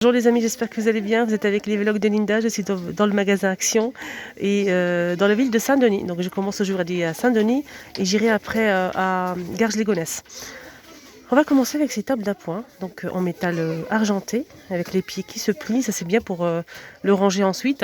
Bonjour les amis, j'espère que vous allez bien. Vous êtes avec les vlogs de Linda. Je suis dans le magasin Action et dans la ville de Saint-Denis. Donc je commence aujourd'hui à Saint-Denis et j'irai après à Garges-les-Gonesse. On va commencer avec ces tables d'appoint, donc en métal argenté, avec les pieds qui se plient. Ça c'est bien pour le ranger ensuite.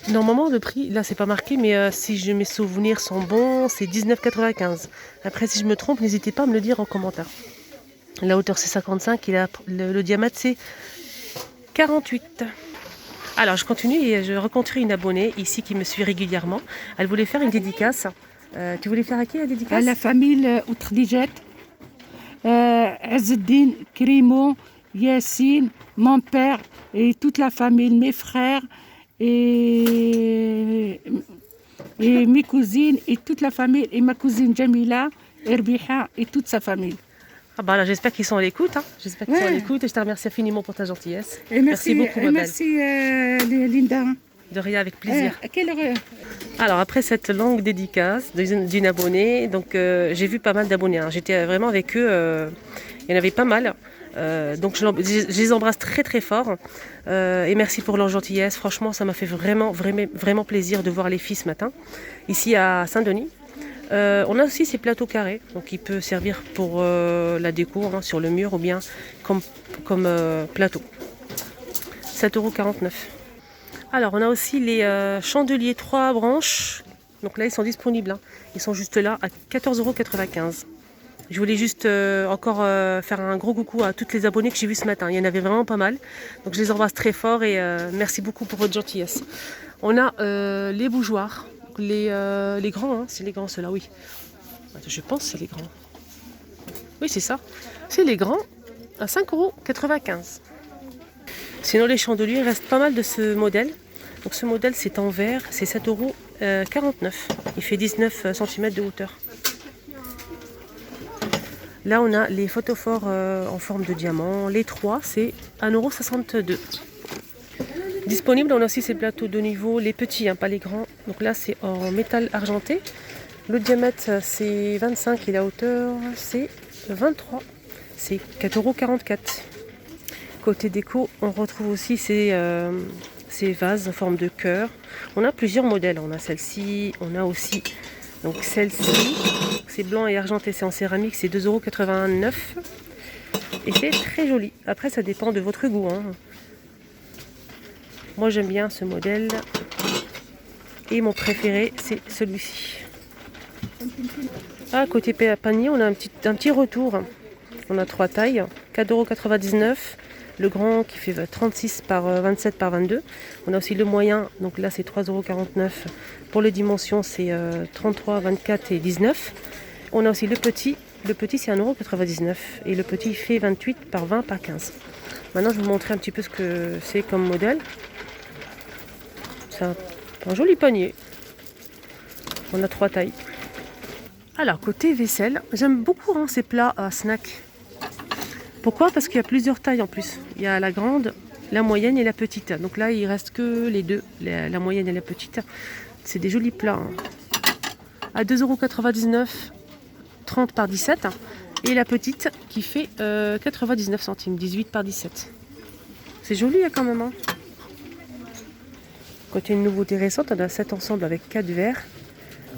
Normalement le prix, là c'est pas marqué, mais si mes souvenirs sont bons, c'est 19,95 €. Après si je me trompe, n'hésitez pas à me le dire en commentaire. La hauteur c'est 55 et le diamètre c'est 48. Alors je continue et je rencontre une abonnée ici qui me suit régulièrement. Elle voulait faire une dédicace. Tu voulais faire à qui la dédicace? À la famille Outredijat, Azzeddine, Krimo, Yassine, mon père et toute la famille, mes frères et mes cousines et toute la famille et ma cousine Jamila, Erbiha et toute sa famille. Ah bah là, j'espère qu'ils sont à l'écoute. J'espère qu'ils sont à l'écoute et je te remercie infiniment pour ta gentillesse. Et merci beaucoup, ma belle. Merci Linda. De rien, avec plaisir. À quelle heure? Alors après cette longue dédicace d'une abonnée, donc j'ai vu pas mal d'abonnés. J'étais vraiment avec eux, il y en avait pas mal. Donc je les embrasse très très fort et merci pour leur gentillesse. Franchement, ça m'a fait vraiment plaisir de voir les filles ce matin ici à Saint-Denis. On a aussi ces plateaux carrés, donc il peut servir pour la déco sur le mur ou bien comme plateau. 7,49 €. Alors on a aussi les chandeliers 3 branches, donc là ils sont disponibles, ils sont juste là à 14,95 €. Je voulais juste encore faire un gros coucou à toutes les abonnées que j'ai vues ce matin, il y en avait vraiment pas mal, donc je les embrasse très fort et merci beaucoup pour votre gentillesse. On a les bougeoirs. Les grands, c'est les grands ceux-là, oui. Je pense que c'est les grands. Oui, c'est ça. C'est les grands à 5,95 €. Sinon, les chandeliers, il reste pas mal de ce modèle. Donc ce modèle, c'est en verre, c'est 7,49 €. Il fait 19 cm de hauteur. Là, on a les photophores en forme de diamant. Les trois, c'est 1,62 €. Disponible, on a aussi ces plateaux de niveau, les petits, pas les grands. Donc là, c'est en métal argenté. Le diamètre, c'est 25 et la hauteur, c'est 23. C'est 4,44 €. Côté déco, on retrouve aussi ces vases en forme de cœur. On a plusieurs modèles. On a celle-ci, on a aussi donc celle-ci. C'est blanc et argenté, c'est en céramique, c'est 2,89 €. Et c'est très joli. Après, ça dépend de votre goût. Moi j'aime bien ce modèle et mon préféré c'est celui-ci. Côté panier on a un petit retour. On a 3 tailles, 4,99 €. Le grand qui fait 36 par 27 par 22. On a aussi le moyen, donc là c'est 3,49 €. Pour les dimensions c'est 33, 24 et 19. On a aussi le petit c'est 1,99 € et le petit fait 28 par 20 par 15. Maintenant je vais vous montrer un petit peu ce que c'est comme modèle. Un joli panier. On a 3 tailles. Alors côté vaisselle, j'aime beaucoup ces plats à snack. Pourquoi? Parce qu'il y a plusieurs tailles en plus. Il y a la grande, la moyenne et la petite. Donc là il reste que les deux, la moyenne et la petite. C'est des jolis plats. À 2,99 €, 30 par 17. Et la petite qui fait 99 centimes, 18 par 17. C'est joli quand même. Côté une nouveauté récente, on a 7 ensembles avec 4 verres.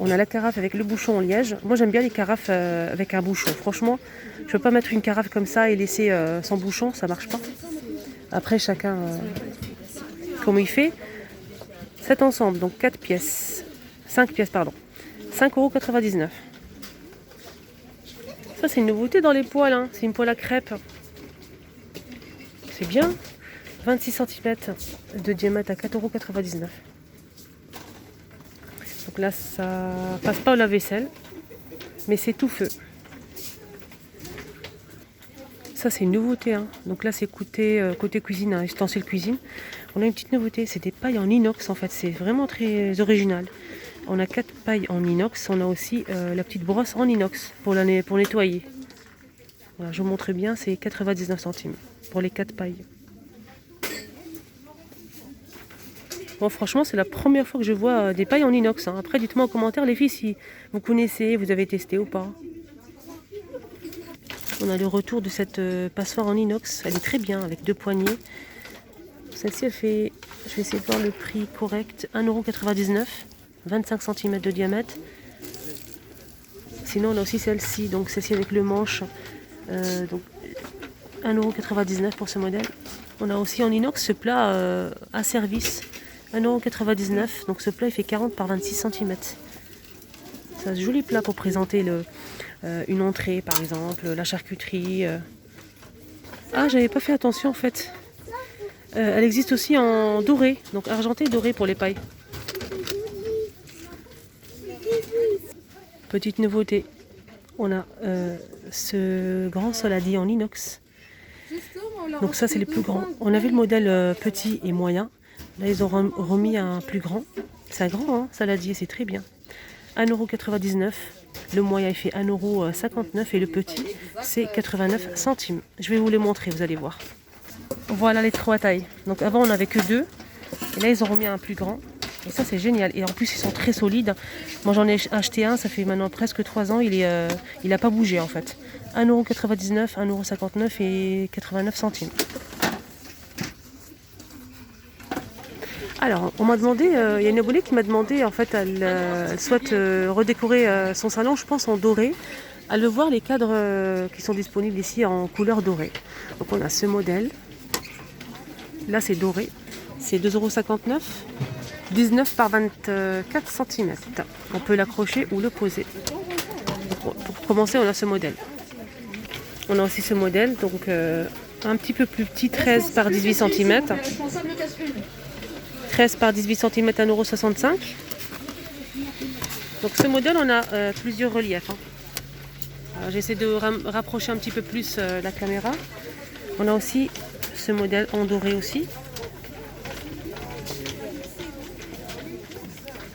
On a la carafe avec le bouchon en liège. Moi j'aime bien les carafes avec un bouchon. Franchement, je ne peux pas mettre une carafe comme ça et laisser sans bouchon, ça marche pas. Après chacun comme il fait. 7 ensembles, donc 4 pièces. 5 pièces, pardon. 5,99 €. Ça c'est une nouveauté dans les poêles, c'est une poêle à crêpes. C'est bien. 26 cm de diamètre à 4,99 €. Donc là, ça passe pas au lave-vaisselle, mais c'est tout feu. Ça, c'est une nouveauté. Donc là, c'est côté cuisine, ustensile cuisine. On a une petite nouveauté, c'est des pailles en inox en fait. C'est vraiment très original. On a 4 pailles en inox. On a aussi la petite brosse en inox pour nettoyer. Voilà, je vous montre bien, c'est 99 centimes pour les 4 pailles. Bon, franchement, c'est la première fois que je vois des pailles en inox. Après, dites-moi en commentaire, les filles, si vous connaissez, vous avez testé ou pas. On a le retour de cette passoire en inox. Elle est très bien avec 2 poignées. Celle-ci, elle fait, je vais essayer de voir le prix correct, 1,99 €, 25 cm de diamètre. Sinon, on a aussi celle-ci, donc celle-ci avec le manche, donc 1,99 € pour ce modèle. On a aussi en inox ce plat à service, 1,99 €. Donc ce plat, il fait 40 par 26 cm. C'est un joli plat pour présenter une entrée, par exemple, la charcuterie. Ah, j'avais pas fait attention en fait. Elle existe aussi en doré, donc argenté doré pour les pailles. Petite nouveauté, on a ce grand saladier en inox. Donc ça c'est les plus grands. On avait le modèle petit et moyen. Là ils ont remis un plus grand. C'est un grand saladier, c'est très bien. 1,99 €. Le moyen il fait 1,59 € et le petit c'est 89 centimes. Je vais vous les montrer, vous allez voir. Voilà les 3 tailles. Donc avant on n'avait que 2. Et là ils ont remis un plus grand. Et ça c'est génial. Et en plus ils sont très solides. Moi j'en ai acheté un, ça fait maintenant presque 3 ans. Il n'a pas bougé en fait. 1,99 €, 1,59 € et 89 centimes. Alors, on m'a demandé, il y a une abonnée qui m'a demandé, en fait, elle souhaite redécorer son salon, je pense en doré. Elle veut voir les cadres qui sont disponibles ici en couleur dorée. Donc on a ce modèle. Là c'est doré. C'est 2,59 €. 19 par 24 cm. On peut l'accrocher ou le poser. Donc, pour commencer, on a ce modèle. On a aussi ce modèle, donc un petit peu plus petit, 13 par 18 cm. 13 par 18 cm, 1,65 €. Donc ce modèle, on a plusieurs reliefs. J'essaie de rapprocher un petit peu plus la caméra. On a aussi ce modèle en doré aussi.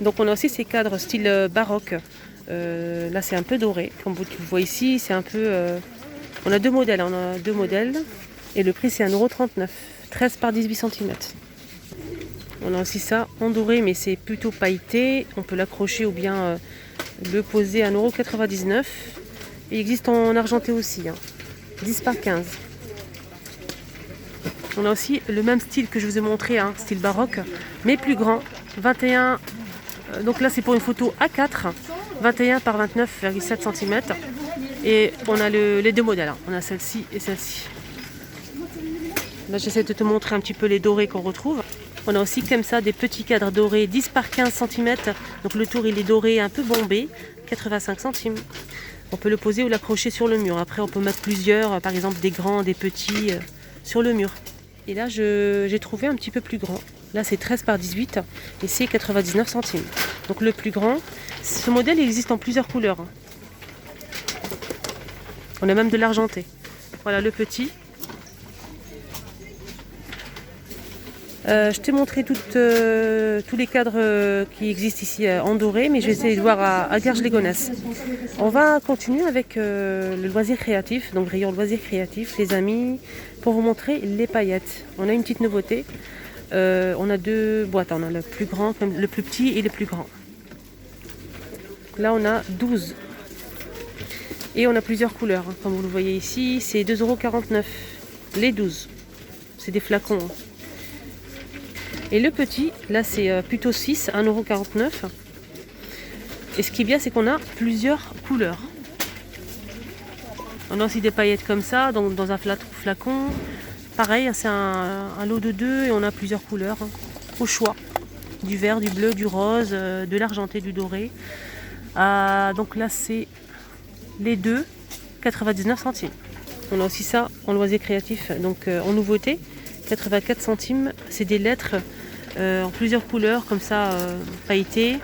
Donc on a aussi ces cadres style baroque. Là c'est un peu doré, comme vous voyez ici, c'est un peu. On a 2 modèles, et le prix c'est 1,39 €, 13 par 18 cm. On a aussi ça en doré, mais c'est plutôt pailleté. On peut l'accrocher ou bien le poser à 1,99 €. Il existe en argenté aussi, 10 par 15. On a aussi le même style que je vous ai montré, style baroque, mais plus grand, 21. Donc là c'est pour une photo A4, 21 par 29,7 cm. Et on a les 2 modèles, on a celle-ci et celle-ci. Là j'essaie de te montrer un petit peu les dorés qu'on retrouve. On a aussi comme ça des petits cadres dorés, 10 par 15 cm. Donc le tour il est doré un peu bombé, 85 centimes. On peut le poser ou l'accrocher sur le mur. Après on peut mettre plusieurs, par exemple des grands, des petits sur le mur. Et là j'ai trouvé un petit peu plus grand. Là c'est 13 par 18 et c'est 99 centimes. Donc le plus grand, ce modèle il existe en plusieurs couleurs. On a même de l'argenté. Voilà le petit. Je t'ai montré tous les cadres qui existent ici en doré, mais je vais essayer de voir à Garges-les-Gonesse. On va continuer avec le loisir créatif, donc rayon loisir créatif, les amis, pour vous montrer les paillettes. On a une petite nouveauté. On a 2 boîtes, on a le plus grand, le plus petit et le plus grand. Là on a 12. Et on a plusieurs couleurs, comme vous le voyez ici, c'est 2,49 € les 12. C'est des flacons. Et le petit, là c'est plutôt 6, 1,49 €. Et ce qui est bien, c'est qu'on a plusieurs couleurs. On a aussi des paillettes comme ça, donc dans un flacon. Pareil, c'est un lot de 2 et on a plusieurs couleurs au choix. Du vert, du bleu, du rose, de l'argenté, du doré. Donc là c'est les 2, 99 centimes. On a aussi ça en loisir créatif, donc en nouveauté, 84 centimes. C'est des lettres en plusieurs couleurs, comme ça, pailletées.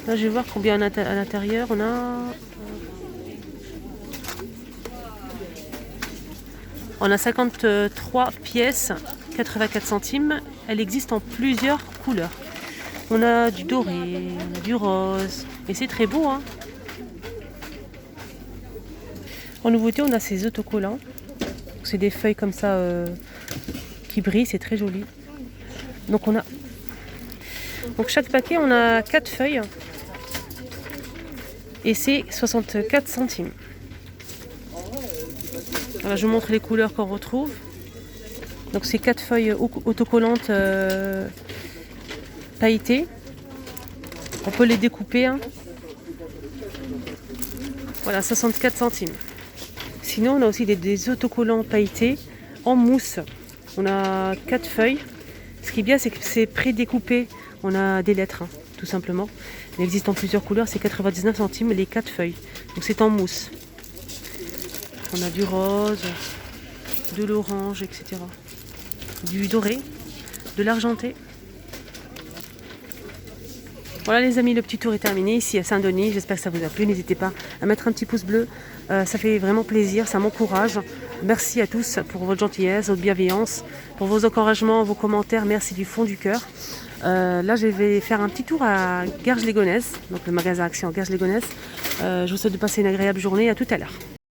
Là, je vais voir combien à l'intérieur. On a 53 pièces, 84 centimes. Elle existe en plusieurs couleurs. On a du doré, on a du rose. Et c'est très beau, En nouveauté, on a ces autocollants. C'est des feuilles comme ça qui brillent, c'est très joli. Donc chaque paquet, on a 4 feuilles. Et c'est 64 centimes. Voilà, je vous montre les couleurs qu'on retrouve. Donc c'est 4 feuilles autocollantes pailletées. On peut les découper. Hein. Voilà, 64 centimes. Sinon, on a aussi des autocollants pailletés en mousse. On a 4 feuilles. Ce qui est bien, c'est que c'est pré-découpé. On a des lettres, hein, tout simplement. Il existe en plusieurs couleurs, c'est 99 centimes les 4 feuilles. Donc c'est en mousse. On a du rose, de l'orange, etc. Du doré, de l'argenté. Voilà les amis, le petit tour est terminé ici à Saint-Denis. J'espère que ça vous a plu. N'hésitez pas à mettre un petit pouce bleu. Ça fait vraiment plaisir, ça m'encourage. Merci à tous pour votre gentillesse, votre bienveillance, pour vos encouragements, vos commentaires. Merci du fond du cœur. Là, je vais faire un petit tour à Garges-les-Gonesse, donc le magasin Action Garges-les-Gonesse. Je vous souhaite de passer une agréable journée. À tout à l'heure.